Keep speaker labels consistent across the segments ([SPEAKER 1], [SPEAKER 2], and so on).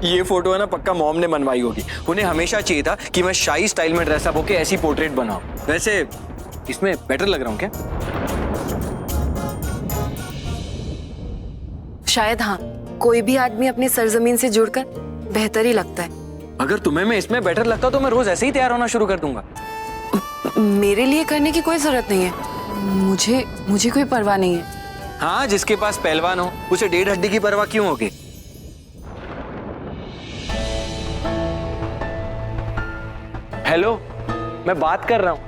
[SPEAKER 1] ये फोटो है ना पक्का मॉम ने बनवाई होगी। उन्हें हमेशा चाहिए था कि मैं शाही स्टाइल में ड्रेसअप होके ऐसी पोर्ट्रेट बनाऊं। वैसे इसमें बेटर लग रहा हूं क्या?
[SPEAKER 2] शायद हाँ, कोई भी आदमी अपनी सरजमीन से जुड़कर बेहतर ही लगता है।
[SPEAKER 1] अगर तुम्हें मैं इसमें बेटर लगता तो मैं रोज ऐसे ही तैयार होना शुरू कर दूंगा।
[SPEAKER 2] मेरे लिए करने की कोई जरूरत नहीं है। मुझे कोई परवाह नहीं है।
[SPEAKER 1] हाँ, जिसके पास पहलवान हो उसे 1.5 हड्डी की परवाह क्यों होगी? हेलो, मैं बात कर रहा हूं।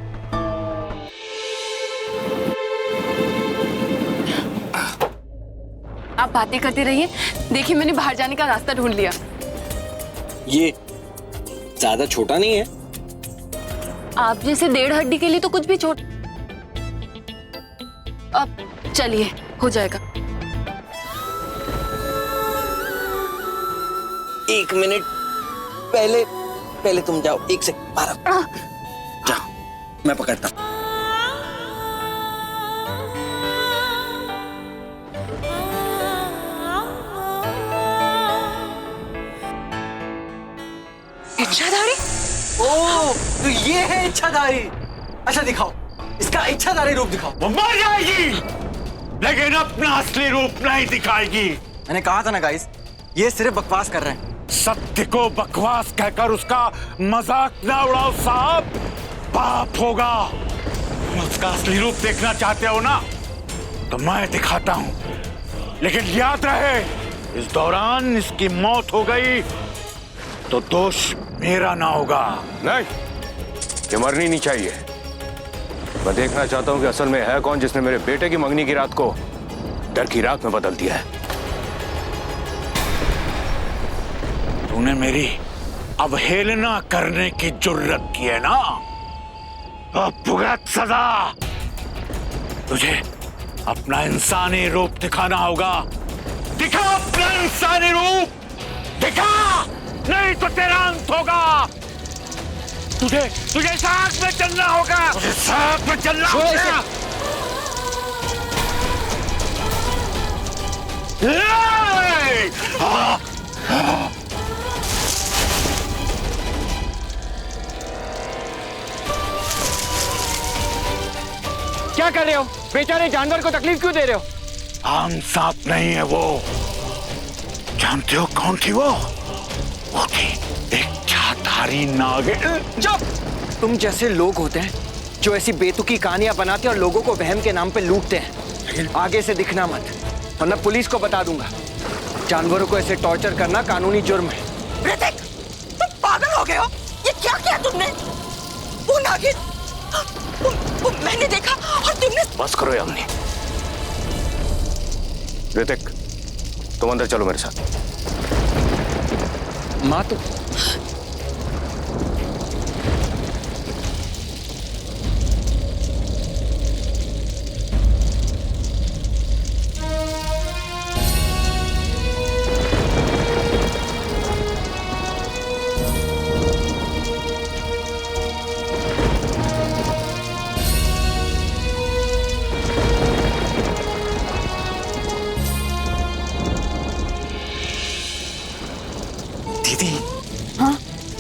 [SPEAKER 2] आप बातें करते रहिए। देखिए मैंने बाहर जाने का रास्ता ढूंढ लिया।
[SPEAKER 1] ये ज्यादा छोटा नहीं है?
[SPEAKER 2] आप जैसे 1.5 हड्डी के लिए तो कुछ भी छोट। अब चलिए, हो जाएगा।
[SPEAKER 1] 1 मिनट पहले तुम जाओ। 1 सेकंड बाहर जाओ, मैं पकड़ता हूं।
[SPEAKER 2] इच्छाधारी?
[SPEAKER 1] ओह, तो ये है इच्छाधारी। अच्छा दिखाओ, इसका इच्छाधारी रूप दिखाओ।
[SPEAKER 3] वो मर जाएगी लेकिन अपना असली रूप नहीं दिखाएगी।
[SPEAKER 1] मैंने कहा था ना गाइस, ये सिर्फ बकवास कर रहे हैं।
[SPEAKER 3] सत्य को बकवास कहकर उसका मजाक ना उड़ाओ साहब, पाप होगा। उसका असली रूप देखना चाहते हो ना, तो मैं दिखाता हूं, लेकिन याद रहे इस दौरान इसकी मौत हो गई तो दोष मेरा ना होगा।
[SPEAKER 4] नहीं, ये मरनी नहीं चाहिए। मैं देखना चाहता हूं कि असल में है कौन जिसने मेरे बेटे की मंगनी की रात को डर की रात में बदल दिया है।
[SPEAKER 3] तूने मेरी अवहेलना करने की जुर्रत की है ना, अब भुगत सजा। तुझे अपना इंसानी रूप दिखाना होगा। दिखा अपना इंसानी रूप, दिखा, नहीं तो तेरा अंत होगा। तुझे साग में चलना होगा, तुझे साग में चलना होगा।
[SPEAKER 1] क्या कर रहे हो? बेचारे जानवर को तकलीफ क्यों दे रहे हो?
[SPEAKER 3] आम सांप नहीं है वो। जानते हो कौन थी वो? वो थी एक इच्छाधारी नागिन।
[SPEAKER 1] चुप! तुम जैसे लोग होते हैं जो ऐसी बेतुकी कहानियां बनाते हैं और लोगों को वहम के नाम पे लूटते हैं। आगे से दिखना मत, वरना पुलिस को बता दूंगा। जानवरों को ऐसे टॉर्चर करना कानूनी जुर्म है।
[SPEAKER 5] ऋतिक, तुम पागल हो गए हो? ये क्या किया तुमने? वो नागिन, वो मैंने देखा और तुमने।
[SPEAKER 4] बस करो यामिनी। ऋतिक, तुम अंदर चलो मेरे साथ।
[SPEAKER 1] माँ तो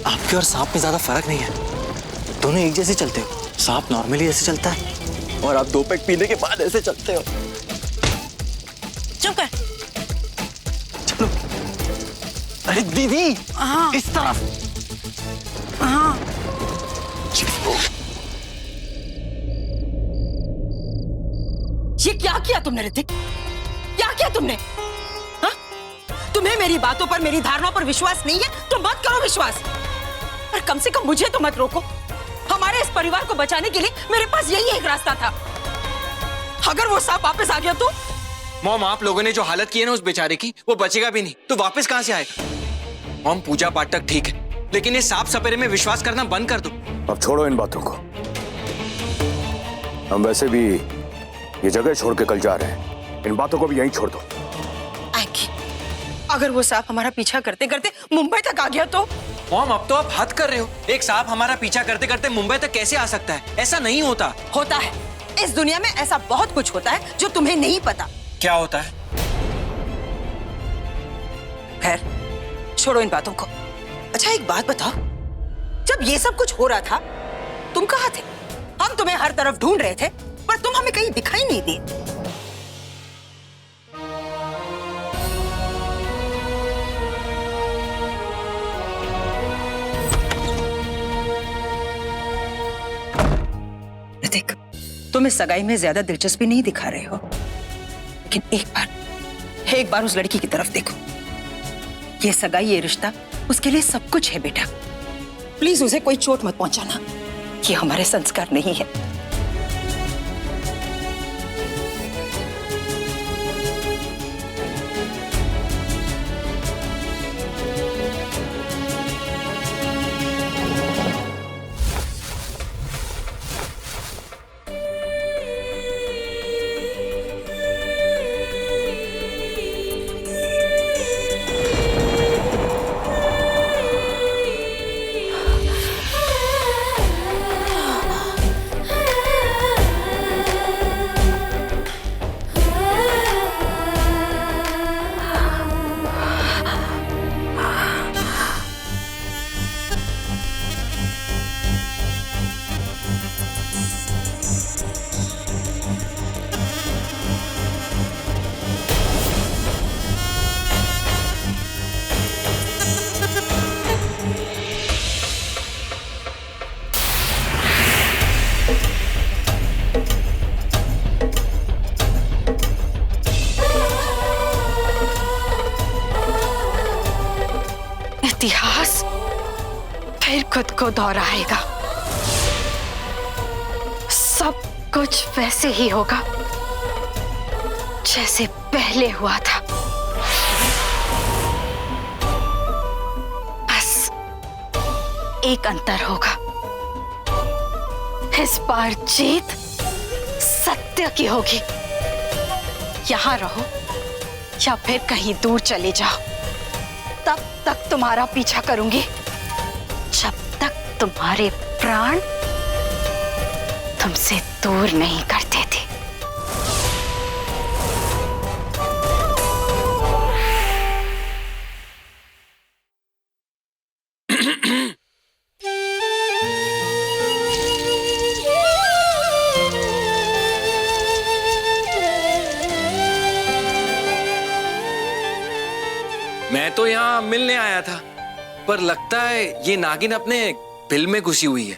[SPEAKER 6] आपके और सांप में ज्यादा फर्क नहीं है। दोनों एक जैसे चलते हो। सांप नॉर्मली ऐसे चलता है और आप 2 पैक पीने के बाद ऐसे चलते हो।
[SPEAKER 5] चुप कर।
[SPEAKER 6] चलो। अरे दीदी,
[SPEAKER 5] हाँ।
[SPEAKER 6] इस तरफ।
[SPEAKER 5] हाँ। ये क्या किया तुमने ऋतिक? क्या किया तुमने? हाँ? तुम्हें मेरी बातों पर, मेरी धारणाओं पर विश्वास नहीं है तो मत करो विश्वास। पर कम से कम मुझे तो मत रोको। हमारे इस परिवार को बचाने के लिए मेरे पास यही एक रास्ता था। अगर वो सांप वापस आ गया तो?
[SPEAKER 1] मॉम, आप लोगों ने जो हालत की है ना उस बेचारे की, वो बचेगा भी नहीं तो वापस कहां से आएगा? मॉम, पूजा पाठ तक ठीक है, लेकिन ये सांप सपेरे में विश्वास करना बंद कर दो।
[SPEAKER 4] अब छोड़ो इन बातों को। हम वैसे भी ये जगह छोड़ के कल जा रहे हैं। इन बातों को भी यहीं छोड़ दो।
[SPEAKER 5] आएगी। अगर वो सांप हमारा पीछा करते करते मुंबई तक आ गया तो?
[SPEAKER 1] मॉम, अब तो आप हद कर रहे हो। एक सांप हमारा पीछा करते करते मुंबई तक कैसे आ सकता है? ऐसा नहीं होता।
[SPEAKER 5] होता है। इस दुनिया में ऐसा बहुत कुछ होता है जो तुम्हें नहीं पता।
[SPEAKER 1] क्या होता है?
[SPEAKER 5] खैर, छोड़ो इन बातों को। अच्छा एक बात बताओ, जब ये सब कुछ हो रहा था तुम कहाँ थे? हम तुम्हें हर तरफ ढूंढ रहे थे पर तुम हमें कहीं दिखाई नहीं दिए। ऋतिक, तुम इस सगाई में ज्यादा दिलचस्पी नहीं दिखा रहे हो, लेकिन एक बार उस लड़की की तरफ देखो। ये सगाई, ये रिश्ता उसके लिए सब कुछ है बेटा। प्लीज उसे कोई चोट मत पहुंचाना, ये हमारे संस्कार नहीं है।
[SPEAKER 2] इतिहास फिर खुद को दोहराएगा। सब कुछ वैसे ही होगा जैसे पहले हुआ था। बस एक अंतर होगा, इस बार जीत सत्य की होगी। यहां रहो या फिर कहीं दूर चले जाओ, तब तक तुम्हारा पीछा करूंगी जब तक तुम्हारे प्राण तुमसे दूर नहीं करते थे।
[SPEAKER 1] मैं तो यहाँ मिलने आया था, पर लगता है ये नागिन अपने बिल में घुसी हुई है।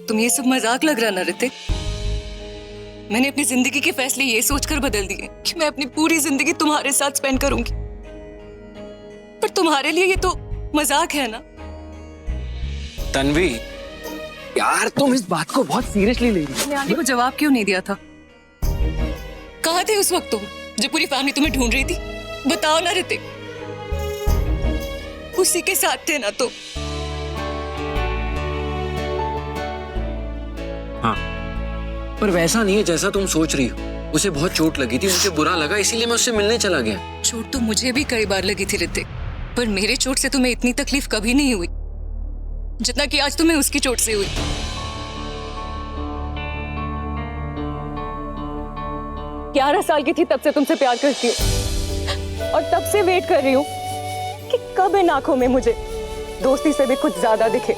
[SPEAKER 7] तुम ये सब मजाक लग रहा ना ऋतिक? मैंने अपनी जिंदगी के फैसले ये सोचकर बदल दिए कि मैं अपनी पूरी जिंदगी तुम्हारे साथ स्पेंड करूंगी, पर तुम्हारे लिए ये तो मजाक है ना।
[SPEAKER 1] तन्वी, यार तुम इस बात को बहुत सीरियसली ले रही हो।
[SPEAKER 7] तुमने आने को जवाब क्यों नहीं दिया था? कहाँ थे उस वक्त तुम जब पूरी फैमिली तुम्हें ढूंढ रही थी? बताओ ना ऋतिक। उसी के साथ थे ना तुम?
[SPEAKER 1] हाँ, पर वैसा नहीं है जैसा तुम सोच रही हो। उसे बहुत चोट लगी थी, मुझे बुरा लगा, इसीलिए मैं उससे मिलने चला गया।
[SPEAKER 7] चोट तो मुझे भी कई बार लगी थी ऋतिक, पर मेरे चोट से तुम्हें इतनी तकलीफ कभी नहीं हुई जितना कि आज तुम्हें उसकी चोट से हुई। 11 साल की थी तब से तुमसे प्यार करती हूँ और तब से वेट कर रही हूँ कि कब इन आंखों में मुझे दोस्ती से भी कुछ ज्यादा दिखे,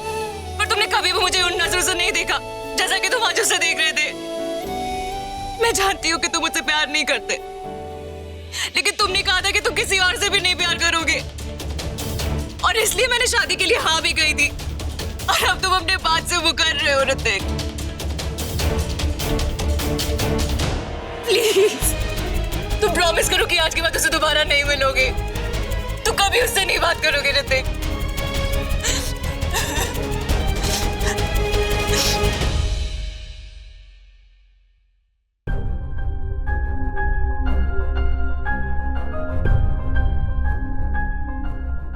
[SPEAKER 7] पर तुमने कभी भी मुझे उन नजरों से नहीं देखा जैसा कि तुम आज उससे देख रहे थे। मैं जानती हूँ कि तुम मुझसे प्यार नहीं करते, लेकिन तुमने कहा था कि तुम किसी और से भी नहीं प्यार करोगे, और इसलिए मैंने शादी के लिए हाँ भी कही थी। और अब तुम अपने बात से मुकर रहे हो ऋतिक। प्लीज तुम प्रॉमिस करो कि आज के बाद उसे दोबारा नहीं मिलोगे। तुम कभी उससे नहीं बात करोगे ऋतिक।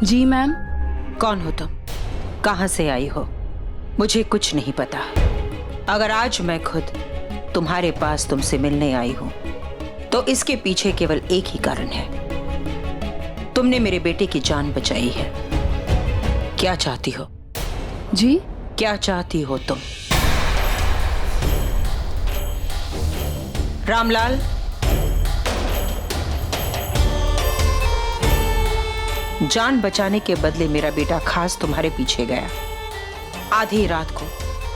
[SPEAKER 2] जी मैम।
[SPEAKER 5] कौन हो तुम? कहां से आई हो? मुझे कुछ नहीं पता। अगर आज मैं खुद तुम्हारे पास तुमसे मिलने आई हूं तो इसके पीछे केवल एक ही कारण है। तुमने मेरे बेटे की जान बचाई है। क्या चाहती हो?
[SPEAKER 2] जी?
[SPEAKER 5] क्या चाहती हो तुम? रामलाल, जान बचाने के बदले मेरा बेटा खास तुम्हारे पीछे गया। आधी रात को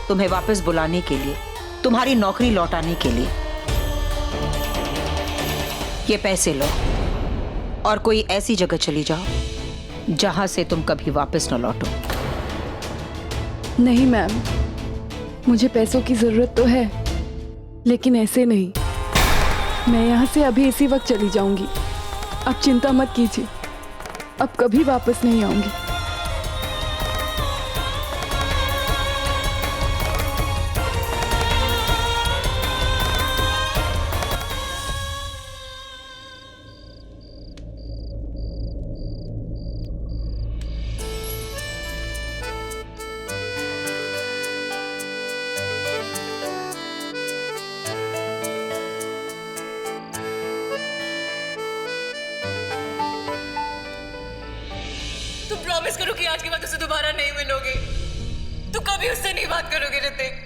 [SPEAKER 5] तुम्हें वापस बुलाने के लिए, तुम्हारी नौकरी लौटाने के लिए। ये पैसे लो और कोई ऐसी जगह चली जाओ जहां से तुम कभी वापस न लौटो।
[SPEAKER 8] नहीं मैम, मुझे पैसों की जरूरत तो है, लेकिन ऐसे नहीं। मैं यहाँ से अभी इसी वक्त चली जाऊंगी। आप चिंता मत कीजिए, अब कभी वापस नहीं आऊंगी।
[SPEAKER 7] तुम प्रॉमिस करो कि आज के बाद उसे दोबारा नहीं मिलोगे। तुम कभी उससे नहीं बात करोगे ऋतिक।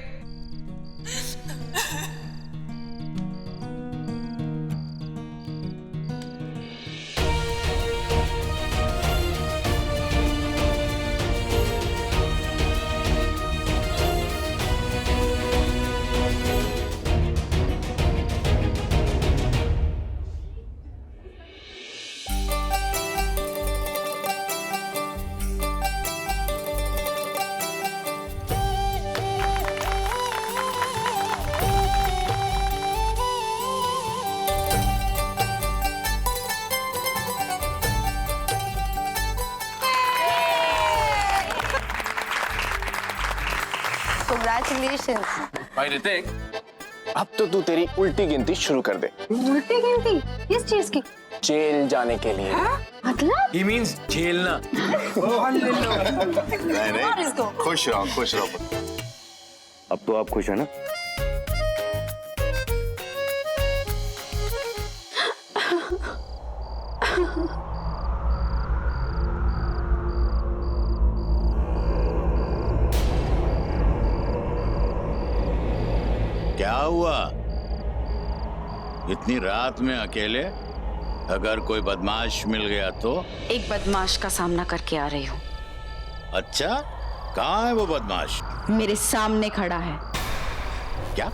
[SPEAKER 9] Congratulations.
[SPEAKER 10] भाई ऋतिक, अब तो तू तेरी उल्टी गिनती शुरू कर दे।
[SPEAKER 9] उल्टी गिनती किस चीज की?
[SPEAKER 10] जेल जाने के लिए।
[SPEAKER 9] मतलब?
[SPEAKER 10] He means झेलना।
[SPEAKER 9] इसको
[SPEAKER 11] खुश रहो।
[SPEAKER 4] अब तो आप खुश है ना?
[SPEAKER 3] क्या हुआ? इतनी रात में अकेले? अगर कोई बदमाश मिल गया तो?
[SPEAKER 2] एक बदमाश का सामना करके आ रही हूँ।
[SPEAKER 3] अच्छा, कहाँ है वो बदमाश?
[SPEAKER 2] मेरे सामने खड़ा है।
[SPEAKER 3] क्या?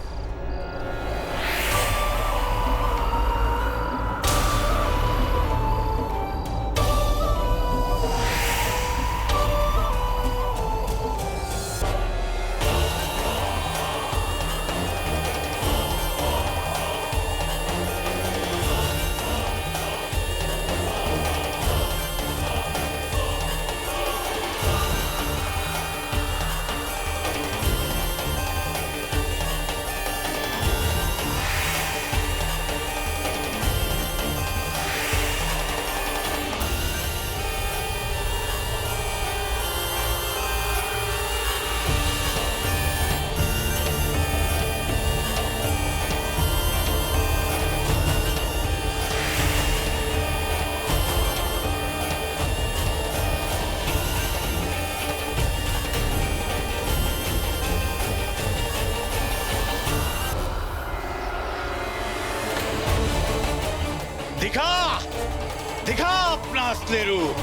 [SPEAKER 3] दिखा अपना असली रूप।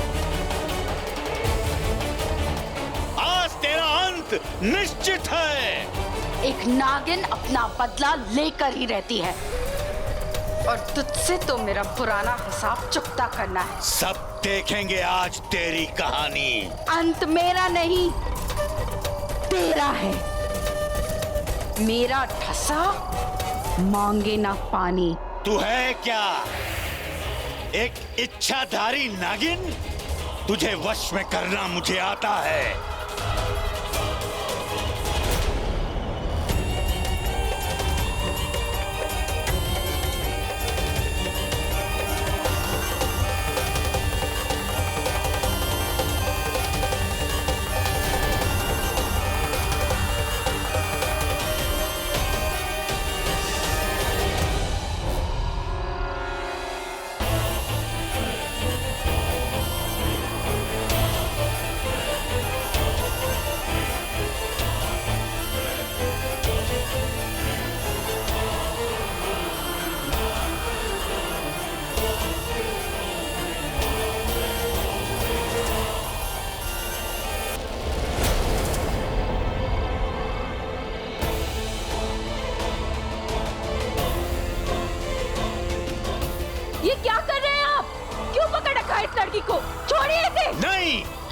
[SPEAKER 3] आज तेरा अंत निश्चित है।
[SPEAKER 2] एक नागिन अपना बदला लेकर ही रहती है और तुझसे तो मेरा पुराना हिसाब चुकता करना है।
[SPEAKER 3] सब देखेंगे आज तेरी कहानी।
[SPEAKER 2] अंत मेरा नहीं, तेरा है। मेरा ठसा मांगे ना पानी।
[SPEAKER 3] तू है क्या? एक इच्छाधारी नागिन? तुझे वश में करना मुझे आता है।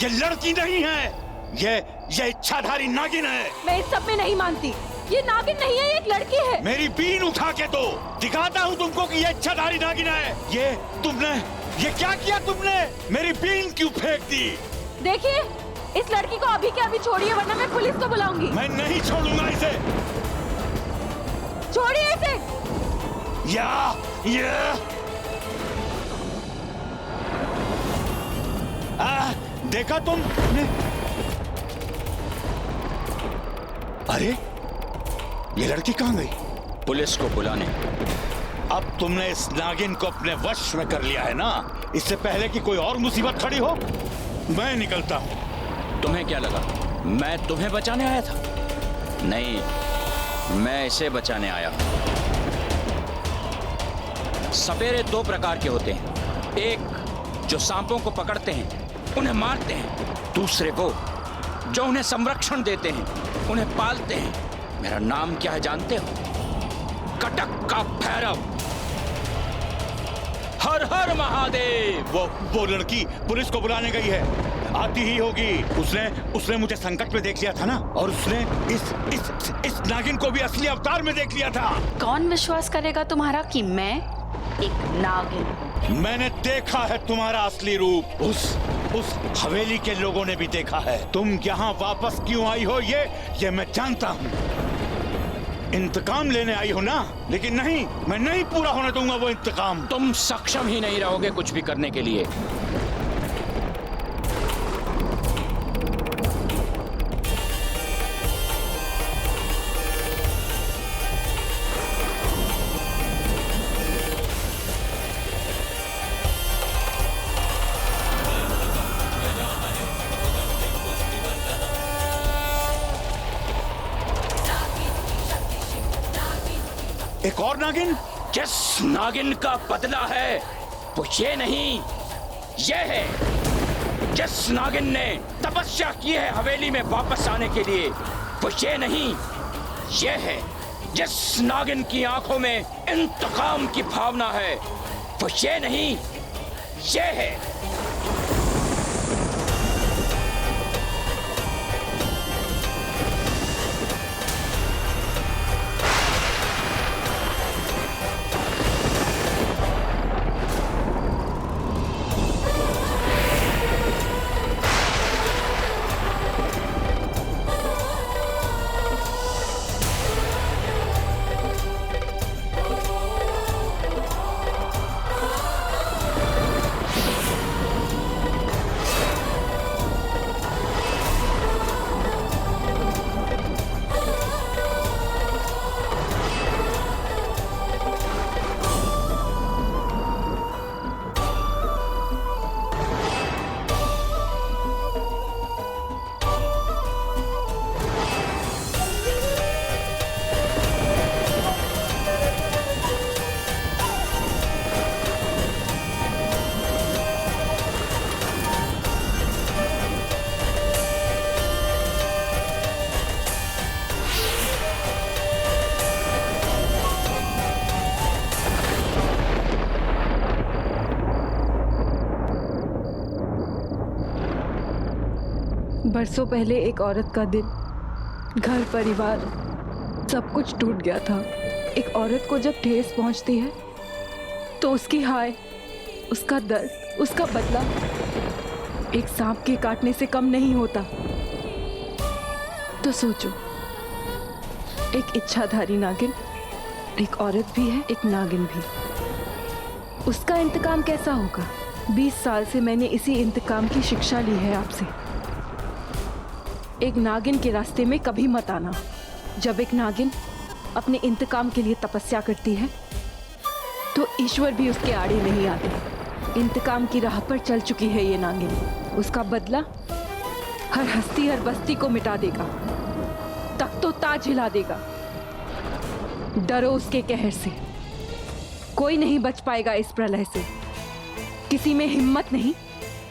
[SPEAKER 3] ये लड़की नहीं है, ये इच्छाधारी नागिन है।
[SPEAKER 7] मैं इस सब में नहीं मानती। ये नागिन नहीं है, ये एक लड़की है।
[SPEAKER 3] मेरी बीन उठा के दो, दिखाता हूँ तुमको कि ये इच्छाधारी नागिन है। ये क्या किया तुमने? मेरी बीन क्यों फेंक दी?
[SPEAKER 7] देखिए, इस लड़की को अभी के अभी छोड़िए, वरना मैं पुलिस को बुलाऊंगी।
[SPEAKER 3] मैं नहीं छोड़ूंगा इसे।
[SPEAKER 7] छोड़िए इसे।
[SPEAKER 3] देखा तुमने? अरे ये लड़की कहाँ गई?
[SPEAKER 10] पुलिस को बुलाने।
[SPEAKER 3] अब तुमने इस नागिन को अपने वश में कर लिया है ना? इससे पहले कि कोई और मुसीबत खड़ी हो, मैं निकलता हूं।
[SPEAKER 10] तुम्हें क्या लगा मैं तुम्हें बचाने आया था? नहीं, मैं इसे बचाने आया हूं। सपेरे दो प्रकार के होते हैं। एक जो सांपों को पकड़ते हैं, उन्हें मारते हैं। दूसरे वो जो उन्हें संरक्षण देते हैं, उन्हें पालते हैं। मेरा नाम क्या है जानते हो? कटक का भैरव। हर हर महादेव।
[SPEAKER 3] वो लड़की पुलिस को बुलाने गई है, आती ही होगी। उसने मुझे संकट में देख लिया था ना, और उसने इस नागिन को भी असली अवतार में देख लिया था।
[SPEAKER 2] कौन विश्वास करेगा तुम्हारा कि मैं एक नागिन?
[SPEAKER 3] मैंने देखा है तुम्हारा असली रूप। उस हवेली के लोगों ने भी देखा है। तुम यहाँ वापस क्यों आई हो ये मैं जानता हूँ। इंतकाम लेने आई हो ना, लेकिन नहीं, मैं नहीं पूरा होने दूंगा वो इंतकाम।
[SPEAKER 10] तुम सक्षम ही नहीं रहोगे कुछ भी करने के लिए।
[SPEAKER 3] एक और नागिन?
[SPEAKER 10] जिस नागिन का बदला है वो ये नहीं, ये है। जिस नागिन ने तपस्या की है हवेली में वापस आने के लिए, वो ये नहीं, ये है। जिस नागिन की आंखों में इंतकाम की भावना है, वो ये नहीं, ये है।
[SPEAKER 8] बरसों पहले एक औरत का दिल, घर परिवार सब कुछ टूट गया था। एक औरत को जब ठेस पहुंचती है तो उसकी हाय, उसका दर्द, उसका बदला एक सांप के काटने से कम नहीं होता। तो सोचो, एक इच्छाधारी नागिन, एक औरत भी है, एक नागिन भी। उसका इंतकाम कैसा होगा? 20 साल से मैंने इसी इंतकाम की शिक्षा ली है आपसे। एक नागिन के रास्ते में कभी मत आना। जब एक नागिन अपने इंतकाम के लिए तपस्या करती है तो ईश्वर भी उसके आड़े नहीं आते। इंतकाम की राह पर चल चुकी है ये नागिन। उसका बदला हर हस्ती, हर बस्ती को मिटा देगा, तख्तो ताज हिला देगा। डरो उसके कहर से, कोई नहीं बच पाएगा इस प्रलय से। किसी में हिम्मत नहीं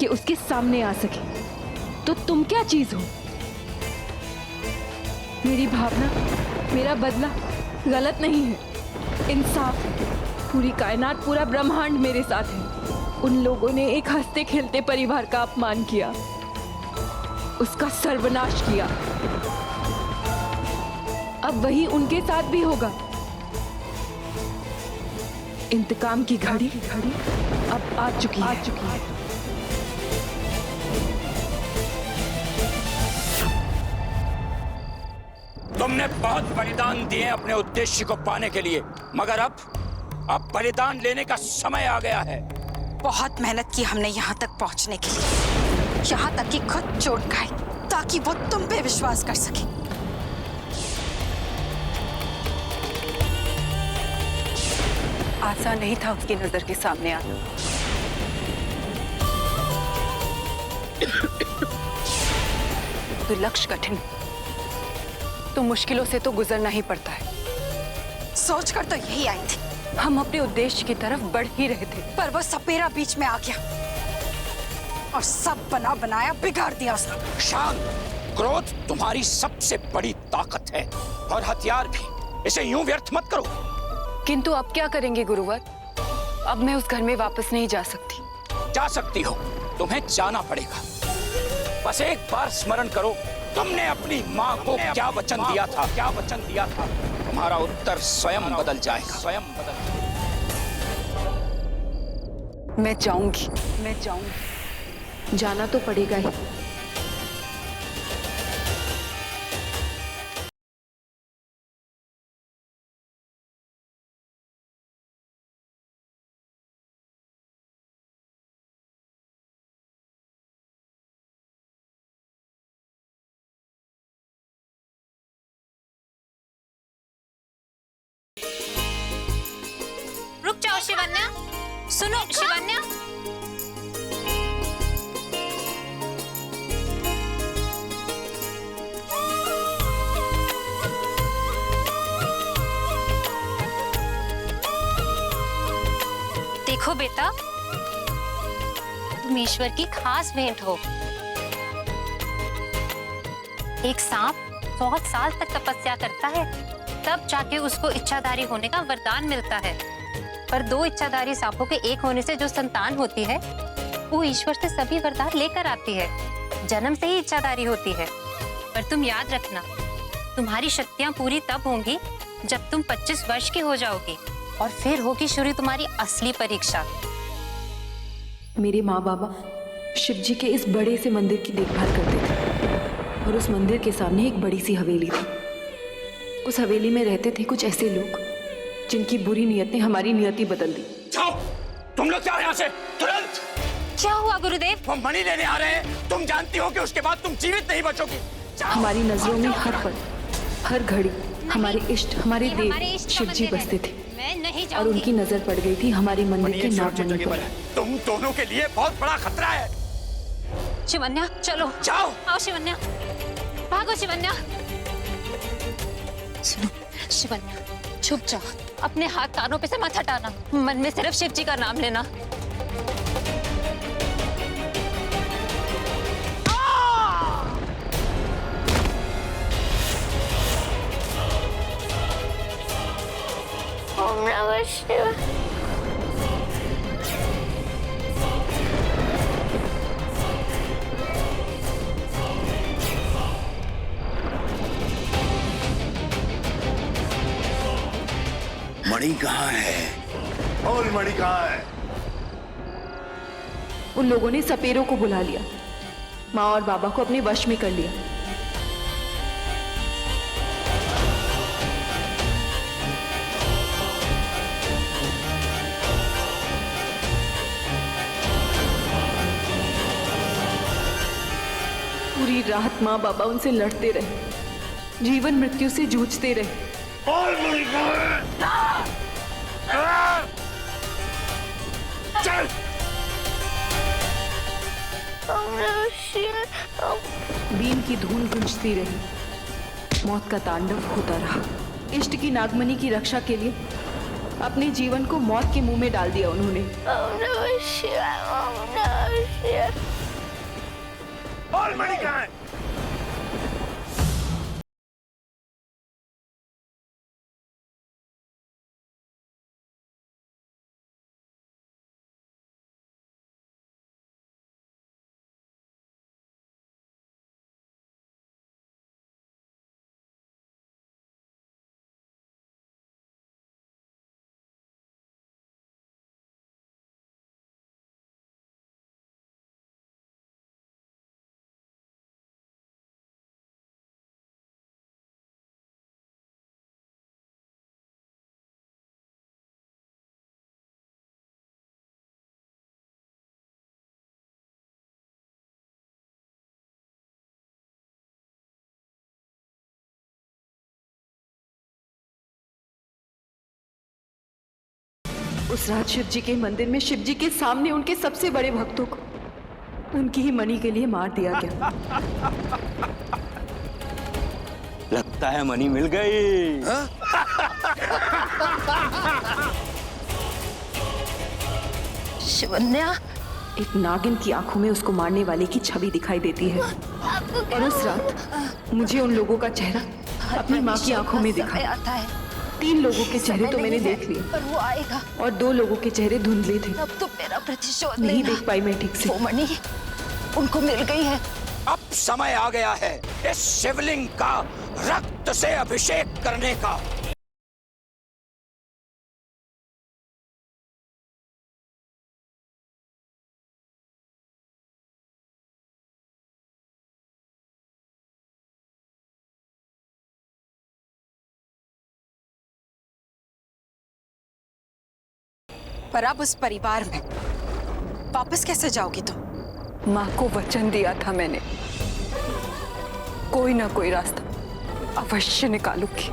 [SPEAKER 8] कि उसके सामने आ सके। तो तुम क्या चीज हो? मेरी भावना, मेरा बदला गलत नहीं है, इंसाफ। पूरी कायनात, पूरा ब्रह्मांड मेरे साथ है। उन लोगों ने एक हंसते खेलते परिवार का अपमान किया, उसका सर्वनाश किया। अब वही उनके साथ भी होगा। इंतकाम की घड़ी अब आ चुकी है।
[SPEAKER 10] तुमने बहुत बलिदान दिए अपने उद्देश्य को पाने के लिए, मगर अब बलिदान लेने का समय आ गया है।
[SPEAKER 2] बहुत मेहनत की हमने यहाँ तक पहुँचने के लिए, यहाँ तक कि खुद चोट खाई ताकि वो तुम पे विश्वास कर सके। आसान नहीं था उसकी नजर के सामने आना। तो लक्ष्य कठिन, तो मुश्किलों से तो गुजरना ही पड़ता है। सोचकर तो यही आई थी, हम अपने उद्देश्य की तरफ बढ़ ही रहे थे, पर वो सपेरा बीच में आ गया और सब बना बनाया बिगाड़ दिया उसने।
[SPEAKER 10] शांत, क्रोध तुम्हारी सबसे बड़ी ताकत है और हथियार भी। इसे यूं व्यर्थ मत करो।
[SPEAKER 8] किंतु अब क्या करेंगे गुरुवर? अब मैं उस घर में वापस नहीं जा सकती।
[SPEAKER 10] जा सकती हो, तुम्हें जाना पड़ेगा। बस एक बार स्मरण करो, तुमने अपनी माँ को क्या वचन दिया था? तुम्हारा उत्तर स्वयं बदल जाएगा।
[SPEAKER 8] मैं जाऊंगी। जाना तो पड़ेगा ही।
[SPEAKER 11] रुक जाओ शिवन्या, सुनो शिवन्या। देखो बेटा, तुम ईश्वर की खास भेंट हो। एक सांप 100 साल तक तपस्या करता है, तब जाके उसको इच्छाधारी होने का वरदान मिलता है। पर 2 इच्छाधारी सांपों के एक होने से जो संतान होती है, वो ईश्वर से सभी वरदान लेकर आती है। जन्म से ही इच्छाधारी होती है। पर तुम याद रखना, तुम्हारी शक्तियां पूरी तब होंगी जब तुम 25 वर्ष की हो जाओगी, और फिर होगी शुरू तुम्हारी असली परीक्षा।
[SPEAKER 8] मेरे माँ बाबा शिव जी के इस बड़े से मंदिर की देखभाल करते थे और उस मंदिर के सामने एक बड़ी सी हवेली थी। उस हवेली में रहते थे कुछ ऐसे लोग जिनकी बुरी नीयत ने हमारी नियति बदल दी।
[SPEAKER 10] जाओ, तुम लोग जाओ यहाँ से तुरंत।
[SPEAKER 11] क्या हुआ गुरुदेव?
[SPEAKER 10] वो मणि लेने आ रहे हैं। तुम जानती हो कि उसके बाद तुम जीवित नहीं बचोगी।
[SPEAKER 8] हमारी नजरों में हर पल, हर घड़ी हमारे इष्ट, हमारे देव शिव जी बसते थे
[SPEAKER 11] मैं नहीं
[SPEAKER 8] और
[SPEAKER 11] जाऊंगी।
[SPEAKER 8] उनकी नजर पड़ गई थी हमारे मंदिर के नागमणि पर।
[SPEAKER 10] तुम दोनों के लिए बहुत बड़ा खतरा है।
[SPEAKER 11] शिवन्या चलो,
[SPEAKER 10] जाओ।
[SPEAKER 11] आओ शिवन्या, भागो शिवन्या। सुनो शिवन्या, छुप जाओ, अपने हाथ कानों पे से मत हटाना, मन में सिर्फ शिव जी का नाम लेना।
[SPEAKER 9] ओम नमः शिवाय।
[SPEAKER 3] मणि कहाँ है? और मणि कहाँ है?
[SPEAKER 8] उन लोगों ने सपेरों को बुला लिया, माँ और बाबा को अपने वश में कर लिया। पूरी रात माँ बाबा उनसे लड़ते रहे, जीवन मृत्यु से जूझते रहे।
[SPEAKER 3] और मणि कहाँ है? चल!
[SPEAKER 8] बीन की धूल गूंजती रही, मौत का तांडव होता रहा। इष्ट की नागमणि की रक्षा के लिए अपने जीवन को मौत के मुंह में डाल दिया उन्होंने।
[SPEAKER 3] और मणि कहाँ है?
[SPEAKER 8] उस रात शिव जी के मंदिर में शिव जी के सामने उनके सबसे बड़े भक्तों को उनकी ही मनी के लिए मार दिया गया।
[SPEAKER 6] लगता है मनी मिल गई।
[SPEAKER 2] शिवन्या,
[SPEAKER 8] एक नागिन की आंखों में उसको मारने वाले की छवि दिखाई देती है और उस रात मुझे उन लोगों का चेहरा अपनी माँ की आंखों में दिखा।
[SPEAKER 2] आता है
[SPEAKER 8] 3 लोगों के चेहरे तो मैंने देख लिए
[SPEAKER 2] पर वो आएगा।
[SPEAKER 8] और 2 लोगों के चेहरे धुंधले थे,
[SPEAKER 2] अब तो मेरा प्रतिशोध
[SPEAKER 8] नहीं
[SPEAKER 2] लेना।
[SPEAKER 8] देख पाई मैं ठीक से।
[SPEAKER 2] वो मणि उनको मिल गई है।
[SPEAKER 10] अब समय आ गया है इस शिवलिंग का रक्त से अभिषेक करने का।
[SPEAKER 5] पर अब उस परिवार में वापस कैसे जाओगी तुम?
[SPEAKER 7] माँ को वचन दिया था मैंने, कोई ना कोई रास्ता अवश्य निकालूंगी।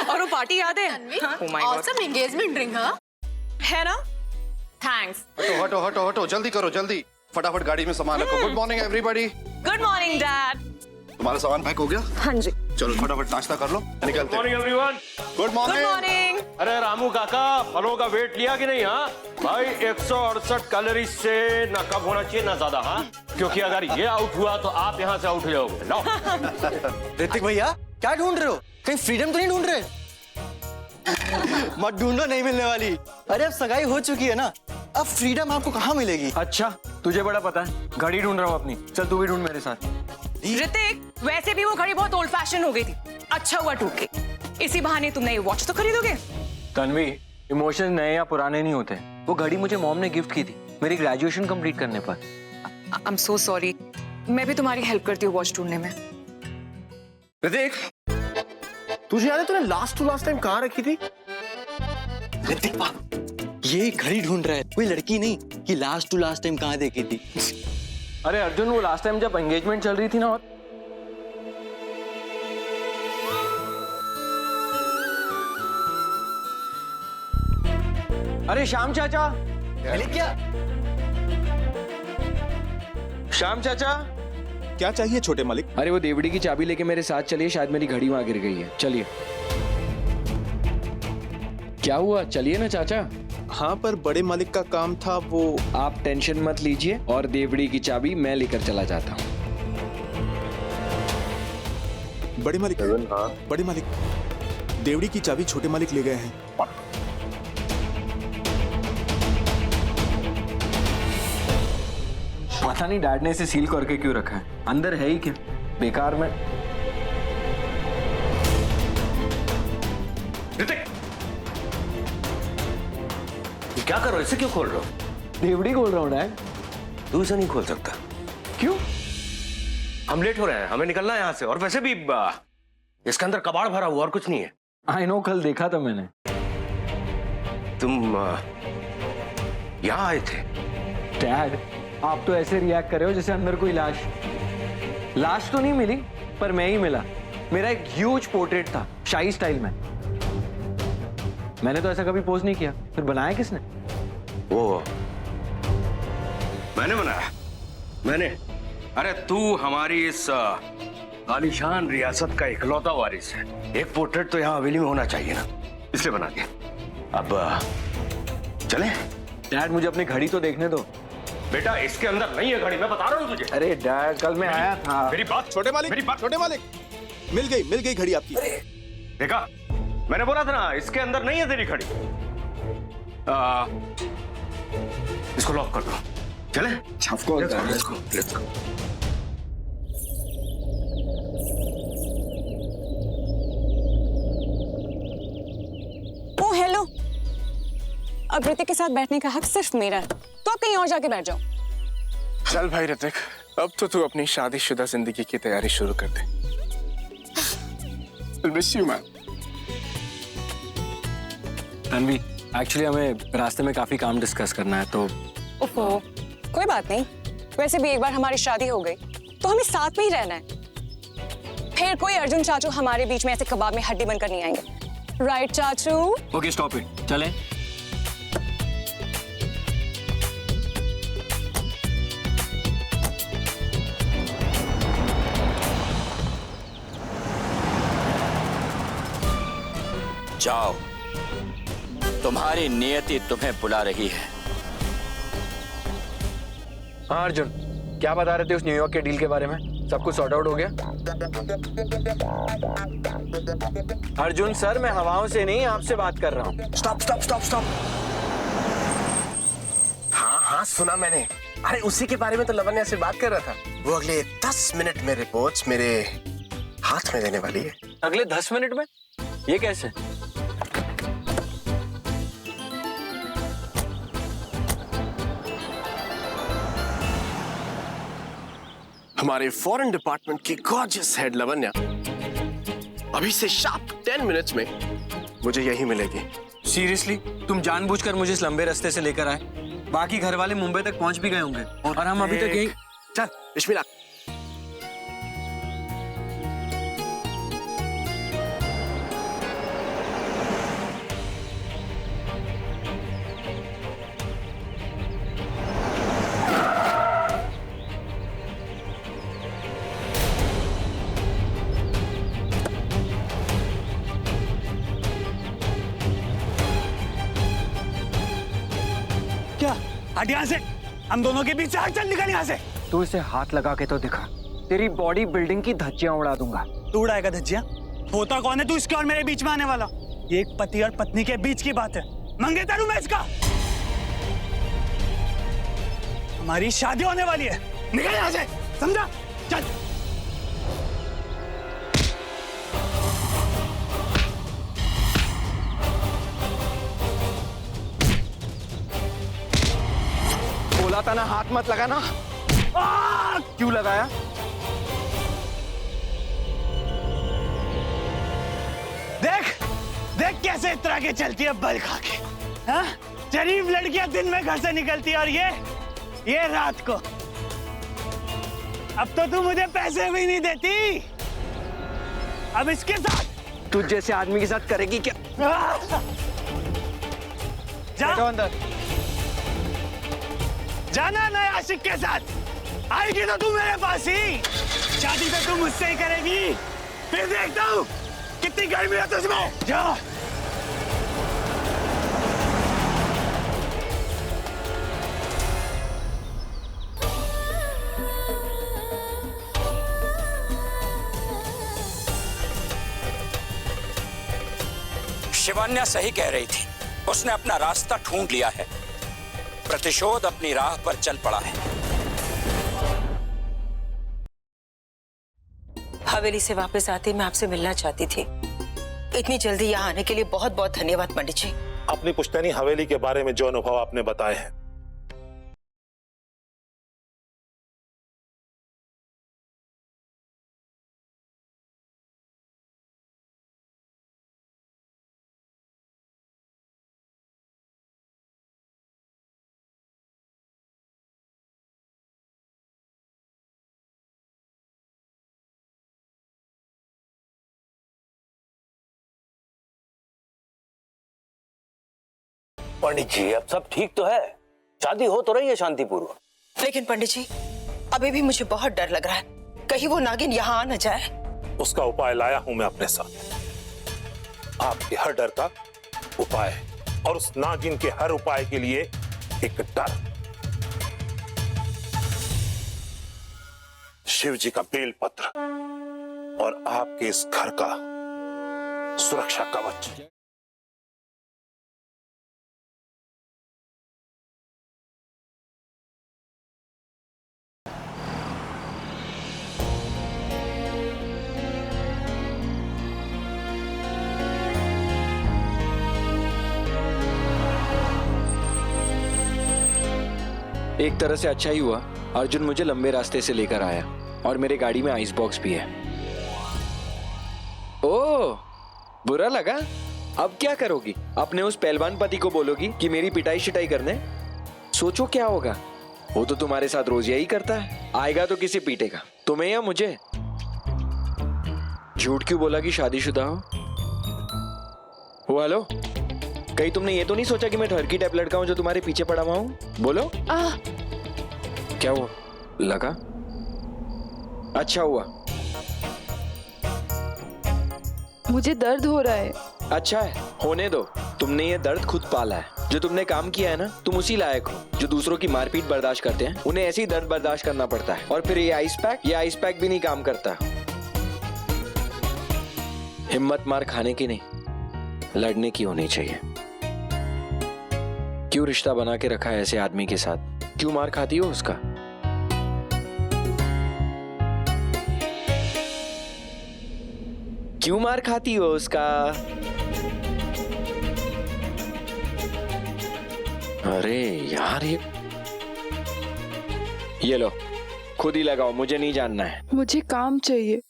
[SPEAKER 5] और वो पार्टी याद है? Oh my God.
[SPEAKER 9] Awesome engagement ring, हाँ?
[SPEAKER 5] है ना? थैंक्स।
[SPEAKER 12] हटो हटो हटो हटो, जल्दी करो जल्दी, फटाफट गाड़ी में सामान रखो। Good morning everybody.
[SPEAKER 5] Good morning dad.
[SPEAKER 12] तुम्हारा सामान पैक हो गया?
[SPEAKER 7] हाँ जी।
[SPEAKER 12] चलो फटाफट नाश्ता कर लो, निकलते हैं।
[SPEAKER 4] Everyone.
[SPEAKER 12] Good
[SPEAKER 5] good
[SPEAKER 12] morning.
[SPEAKER 5] Morning.
[SPEAKER 4] अरे रामू काका, फलों का वेट लिया कि नहीं? हाँ भाई, 168 कैलोरी से ना कम होना चाहिए ना ज्यादा। हाँ, क्योंकि अगर ये आउट हुआ तो आप यहाँ से आउट हो जाओगे। लो।
[SPEAKER 6] ऋतिक भैया, क्या ढूंढ रहे हो? कहीं फ्रीडम तो नहीं ढूंढ रहे? मत ढूंढो, नहीं मिलने वाली। अरे अब सगाई हो चुकी है ना, अब फ्रीडम आपको कहाँ मिलेगी?
[SPEAKER 1] अच्छा, तुझे बड़ा पता है। घड़ी ढूंढ रहा हूँ अपनी, चल तू भी ढूंढ मेरे साथ।
[SPEAKER 5] ऋतिक, वैसे भी वो घड़ी बहुत ओल्ड फैशन हो गई थी, अच्छा हुआ टूट गई। इसी बहाने तुम नई वॉच तो खरीदोगे।
[SPEAKER 1] तन्वी, इमोशन नए या पुराने नहीं होते। वो घड़ी मुझे मॉम ने गिफ्ट की थी मेरी ग्रेजुएशन कंप्लीट करने पर।
[SPEAKER 5] आई एम सो सॉरी, मैं भी तुम्हारी हेल्प करती हूँ वॉच ढूंढने में।
[SPEAKER 4] ऋतिक, तुझे याद है तूने लास्ट टू लास्ट टाइम कहाँ रखी थी?
[SPEAKER 6] ऋतिक बाप, ये घड़ी ढूंढ रहा है, कोई लड़की नहीं कि लास्ट टू लास्ट टाइम कहाँ देखी थी।
[SPEAKER 1] अरे अर्जुन, वो लास्ट टाइम जब एंगेजमेंट चल रही थी ना, अरे श्याम चाचा।
[SPEAKER 6] क्या?
[SPEAKER 1] श्याम चाचा,
[SPEAKER 12] क्या चाहिए छोटे मालिक?
[SPEAKER 1] अरे वो देवड़ी की चाबी लेके मेरे साथ चलिए, शायद मेरी घड़ी वहां गिर गई है। चलिए। क्या हुआ? चलिए ना चाचा।
[SPEAKER 12] हाँ, पर बड़े मालिक का काम था वो।
[SPEAKER 1] आप टेंशन मत लीजिए और देवड़ी की चाबी मैं लेकर चला जाता हूँ।
[SPEAKER 12] बड़े मालिक, हाँ बड़े मालिक, देवड़ी की चाबी छोटे मालिक ले गए हैं।
[SPEAKER 1] पता नहीं डैड ने इसे सील करके क्यों रखा है, अंदर है ही क्या? बेकार में।
[SPEAKER 4] ऋतिक, क्या कर रहे हो? इसे क्यों खोल रहे हो?
[SPEAKER 1] देवड़ी खोल रहा हूँ डैड।
[SPEAKER 4] तू इसे नहीं खोल सकता।
[SPEAKER 1] क्यों?
[SPEAKER 4] हम लेट हो रहे हैं, हमें निकलना है यहाँ से। और वैसे भी इसके अंदर कबाड़ भरा हुआ और कुछ नहीं है।
[SPEAKER 1] आई नो, कल देखा था मैंने।
[SPEAKER 4] तुम यहाँ आए थे?
[SPEAKER 1] डैड, आप तो ऐसे रिएक्ट कर रहे हो जैसे अंदर कोई लाश तो नहीं मिली, पर मैं ही मिला। मेरा एक ह्यूज पोर्ट्रेट था शाही स्टाइल में। मैंने तो ऐसा कभी पोज नहीं किया, फिर बनाया किसने?
[SPEAKER 4] वो मैंने बनाया। मैंने? अरे तू हमारी इस आलीशान रियासत का इकलौता वारिस है। एक पोर्ट्रेट तो यहाँ हवेली में होना चाहिए ना, इसलिए बना दिया। अब चलें?
[SPEAKER 1] डैड, मुझे अपनी घड़ी तो देखने दो।
[SPEAKER 4] बेटा, इसके अंदर नहीं है घड़ी, मैं बता रहा हूँ तुझे।
[SPEAKER 1] अरे डैड, कल मैं आया था।
[SPEAKER 4] मेरी बात।
[SPEAKER 12] छोटे मालिक,
[SPEAKER 4] मेरी बात।
[SPEAKER 12] छोटे मालिक, मिल गई घड़ी आपकी।
[SPEAKER 4] देखा, मैंने बोला था ना, इसके अंदर नहीं है तेरी घड़ी। इसको लॉक कर दो। चले? Let's go.
[SPEAKER 7] ओ हेलो, अब ऋतिक के साथ बैठने का हक सिर्फ मेरा है, तो आप कहीं और जाके बैठ जाओ।
[SPEAKER 13] चल भाई ऋतिक, अब तो तू अपनी शादीशुदा जिंदगी की तैयारी शुरू कर दे। Miss you man.
[SPEAKER 1] Tanvi, actually हमें रास्ते में काफी काम डिस्कस करना है, तो
[SPEAKER 7] ओफो, कोई बात नहीं। वैसे भी एक बार हमारी शादी हो गई तो हमें साथ में ही रहना है। फिर कोई अर्जुन चाचू हमारे बीच में ऐसे कबाब में हड्डी बनकर नहीं आएंगे। राइट चाचू?
[SPEAKER 1] ओके स्टॉप इट, चलें।
[SPEAKER 10] जाओ, तुम्हारी नियति तुम्हें बुला रही है।
[SPEAKER 1] हाँ अर्जुन, क्या बता रहे थे उस न्यूयॉर्क के डील के बारे में? सब कुछ सॉर्ट आउट हो गया? अर्जुन सर, मैं हवाओं से नहीं आपसे बात कर रहा हूँ।
[SPEAKER 4] Stop stop stop stop. हाँ हाँ सुना मैंने। अरे उसी के बारे में तो लवन्या से बात कर रहा था। वो अगले 10 मिनट में रिपोर्ट्स मेरे हाथ में देने वाली है।
[SPEAKER 1] अगले 10 मिनट में? ये कैसे?
[SPEAKER 4] हमारे फॉरेन डिपार्टमेंट की गॉर्जियस हेड लवन्या अभी से शार्प 10 मिनट्स में मुझे यही मिलेगी।
[SPEAKER 1] सीरियसली? तुम जानबूझकर मुझे इस लंबे रास्ते से लेकर आए? बाकी घर वाले मुंबई तक पहुंच भी गए होंगे और हम अभी तक यही।
[SPEAKER 4] चल बिस्मिल्लाह।
[SPEAKER 3] हट यहाँ से, हम दोनों के बीच से हट, चल निकल यहाँ से।
[SPEAKER 1] तू इसे हाथ लगा के तो दिखा, तेरी बॉडी बिल्डिंग की धज्जियां उड़ा दूंगा।
[SPEAKER 3] तू उड़ाएगा धज्जियां? होता कौन है तू इसके और मेरे बीच में आने वाला? ये एक पति और पत्नी के बीच की बात है, मंगेतर हूं मैं इसका। हमारी शादी होने वाली है, निकल यहाँ से, समझा? चल।
[SPEAKER 1] बोला था ना हाथ मत लगाना। क्यों लगाया?
[SPEAKER 3] देख देख कैसे इतरा के चलती है बल खा के। हाँ? शरीफ लड़कियां दिन में घर से निकलती है और ये रात को। अब तो तू मुझे पैसे भी नहीं देती, अब इसके साथ
[SPEAKER 1] तुझ जैसे आदमी के साथ करेगी क्या?
[SPEAKER 3] जा
[SPEAKER 1] अंदर।
[SPEAKER 3] जाना नए आशिक के साथ। आएगी तो तू मेरे पास ही, शादी तो तू मुझसे ही करेगी। फिर देखता हूँ कितनी गर्मी है तुझमें। जा।
[SPEAKER 10] शिवान्या सही कह रही थी, उसने अपना रास्ता ढूंढ लिया है। प्रतिशोध अपनी राह पर चल पड़ा है।
[SPEAKER 5] हवेली से वापस आते मैं आपसे मिलना चाहती थी। इतनी जल्दी यहाँ आने के लिए बहुत बहुत धन्यवाद पंडित जी।
[SPEAKER 14] अपनी पुश्तैनी हवेली के बारे में जो अनुभव आपने बताए हैं,
[SPEAKER 4] पंडित जी अब सब ठीक तो है, शादी हो तो रही है शांतिपूर्वक।
[SPEAKER 5] लेकिन पंडित जी अभी भी मुझे बहुत डर लग रहा है, कहीं वो नागिन यहाँ आ न जाए।
[SPEAKER 14] उसका उपाय लाया हूं मैं अपने साथ। आपके हर डर का उपाय, और उस नागिन के हर उपाय के लिए एक डर। शिव जी का बेलपत्र और आपके इस घर का सुरक्षा कवच।
[SPEAKER 1] एक तरह से अच्छा ही हुआ अर्जुन मुझे लंबे रास्ते से लेकर आया, और मेरे गाड़ी में आइस बॉक्स भी है। ओह, बुरा लगा? अब क्या करोगी? अपने उस पहलवान पति को बोलोगी कि मेरी पिटाई शिटाई करने? सोचो क्या होगा। वो तो तुम्हारे साथ रोज यही करता है, आएगा तो किसी पीटेगा, तुम्हें या मुझे। झूठ क्यों बोला कि शादीशुदा हो? वो हेलो, कहीं तुमने ये तो नहीं सोचा कि मैं ठरकी टाइप लड़का हूं जो तुम्हारे पीछे पड़ा हुआ हूं? बोलो। क्या हुआ? लगा? अच्छा हुआ।
[SPEAKER 8] मुझे दर्द हो रहा है।
[SPEAKER 1] अच्छा है, होने दो। तुमने ये दर्द खुद पाला है। जो तुमने काम किया है ना, तुम उसी लायक हो। जो दूसरों की मारपीट बर्दाश्त करते हैं, उन्हें ऐसे ही दर्द बर्दाश्त करना पड़ता है। और फिर ये आइस पैक भी नहीं काम करता। हिम्मत मार खाने की नहीं, लड़ने की होनी चाहिए। क्यों रिश्ता बना के रखा है ऐसे आदमी के साथ? क्यों मार खाती हो उसका? क्यों मार खाती हो उसका? अरे यार, ये लो, खुद ही लगाओ, मुझे नहीं जानना है।
[SPEAKER 8] मुझे काम चाहिए।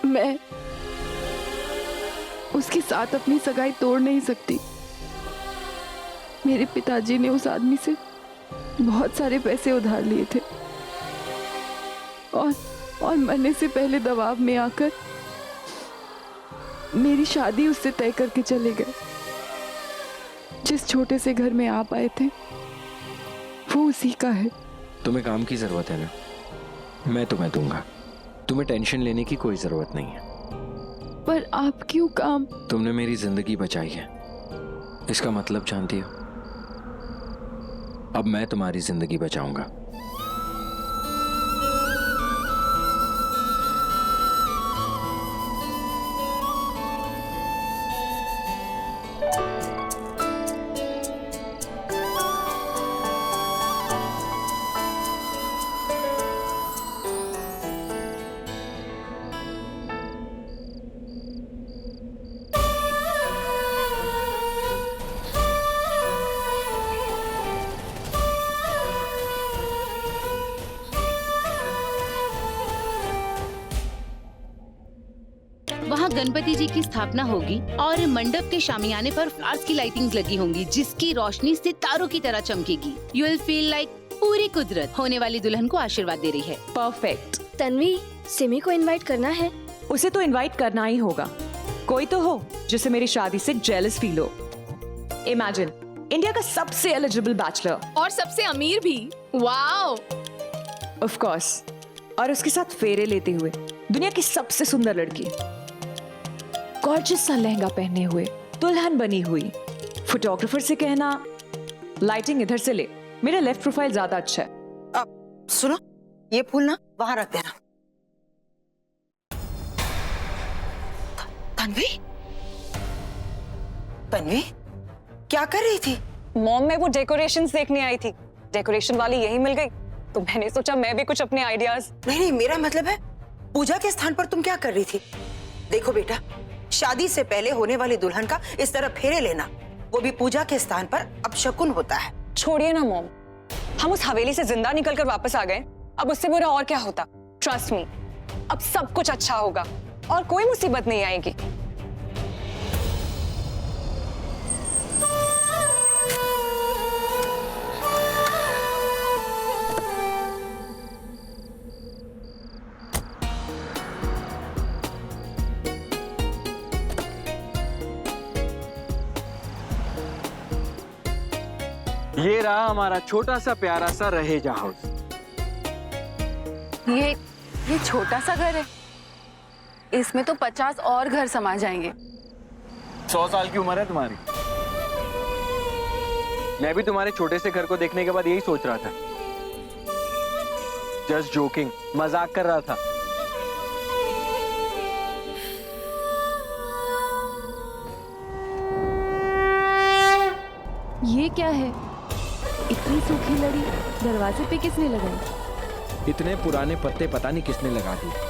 [SPEAKER 8] मैं उसके साथ अपनी सगाई तोड़ नहीं सकती। मेरे पिताजी ने उस आदमी से बहुत सारे पैसे उधार लिए थे और मरने से पहले दबाव में आकर मेरी शादी उससे तय करके चले गए। जिस छोटे से घर में आप आए थे वो उसी का है।
[SPEAKER 1] तुम्हें काम की जरूरत है ना, मैं तुम्हें दूंगा। तुम्हें टेंशन लेने की कोई जरूरत नहीं है।
[SPEAKER 8] पर आप क्यों काम?
[SPEAKER 1] तुमने मेरी जिंदगी बचाई है, इसका मतलब जानती हो? अब मैं तुम्हारी जिंदगी बचाऊंगा।
[SPEAKER 15] वहाँ गणपति जी की स्थापना होगी और मंडप के शामियाने पर फ्लावर्स की लाइटिंग्स लगी होंगी, जिसकी रोशनी सितारों की तरह चमकेगी। यू विल फील लाइक पूरी कुदरत होने वाली दुल्हन को आशीर्वाद दे रही है।
[SPEAKER 7] परफेक्ट।
[SPEAKER 9] तन्वी, सिमी को इनवाइट करना है।
[SPEAKER 7] उसे तो इनवाइट करना ही होगा। कोई तो हो जिसे मेरी शादी से जेलस फील हो। इमेजिन, इंडिया का सबसे एलिजिबल बैचलर
[SPEAKER 8] और सबसे अमीर भी। वाओ।
[SPEAKER 7] Of course. और उसके साथ फेरे लेते हुए दुनिया की सबसे सुंदर लड़की, गॉर्जियस सा लहंगा पहने हुए, दुल्हन बनी हुई। फोटोग्राफर से कहना लाइटिंग इधर से ले, मेरा लेफ्ट प्रोफाइल ज्यादा अच्छा है।
[SPEAKER 5] अब सुनो, ये फूल ना वहां रख देना। तन्वी, तन्वी क्या कर रही थी?
[SPEAKER 7] मॉम, मैं वो डेकोरेशंस देखने आई थी। डेकोरेशन वाली यही मिल गई तो मैंने सोचा मैं भी कुछ अपने आइडियाज।
[SPEAKER 5] नहीं, मेरा मतलब है पूजा के स्थान पर तुम क्या कर रही थी? देखो बेटा, शादी से पहले होने वाली दुल्हन का इस तरह फेरे लेना, वो भी पूजा के स्थान पर, अपशकुन होता है।
[SPEAKER 7] छोड़िए ना मॉम, हम उस हवेली से जिंदा निकलकर वापस आ गए, अब उससे बुरा और क्या होता। ट्रस्ट मी, अब सब कुछ अच्छा होगा और कोई मुसीबत नहीं आएगी।
[SPEAKER 1] ये रहा हमारा छोटा सा प्यारा सा रहेजा हाउस।
[SPEAKER 8] ये छोटा सा घर है, इसमें तो 50 और घर समा जाएंगे।
[SPEAKER 1] 100 साल की उम्र है तुम्हारी। मैं भी तुम्हारे छोटे से घर को देखने के बाद यही सोच रहा था। जस्ट जोकिंग, मजाक कर रहा था।
[SPEAKER 8] ये क्या है? इतनी सूखी लड़ी दरवाजे पे किसने लगाई?
[SPEAKER 1] इतने पुराने पत्ते पता नहीं किसने लगा दिए।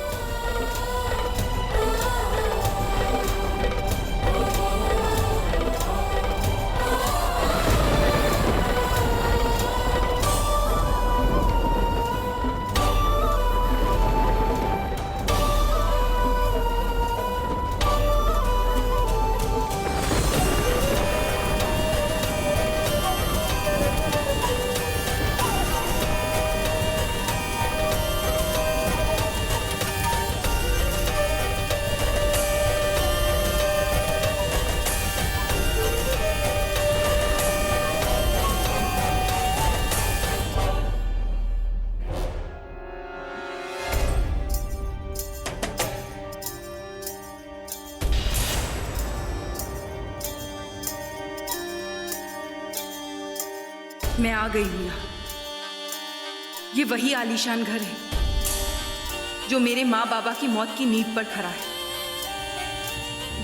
[SPEAKER 16] मैं आ गई हूं यहाँ। ये वही आलीशान घर है जो मेरे माँ बाबा की मौत की नींव पर खड़ा है,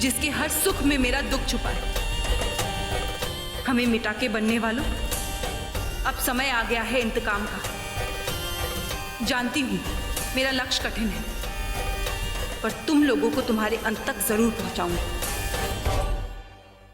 [SPEAKER 16] जिसके हर सुख में मेरा दुख छुपा है। हमें मिटा के बनने वालों, अब समय आ गया है इंतकाम का। जानती हूं मेरा लक्ष्य कठिन है, पर तुम लोगों को तुम्हारे अंत तक जरूर पहुंचाऊंगी।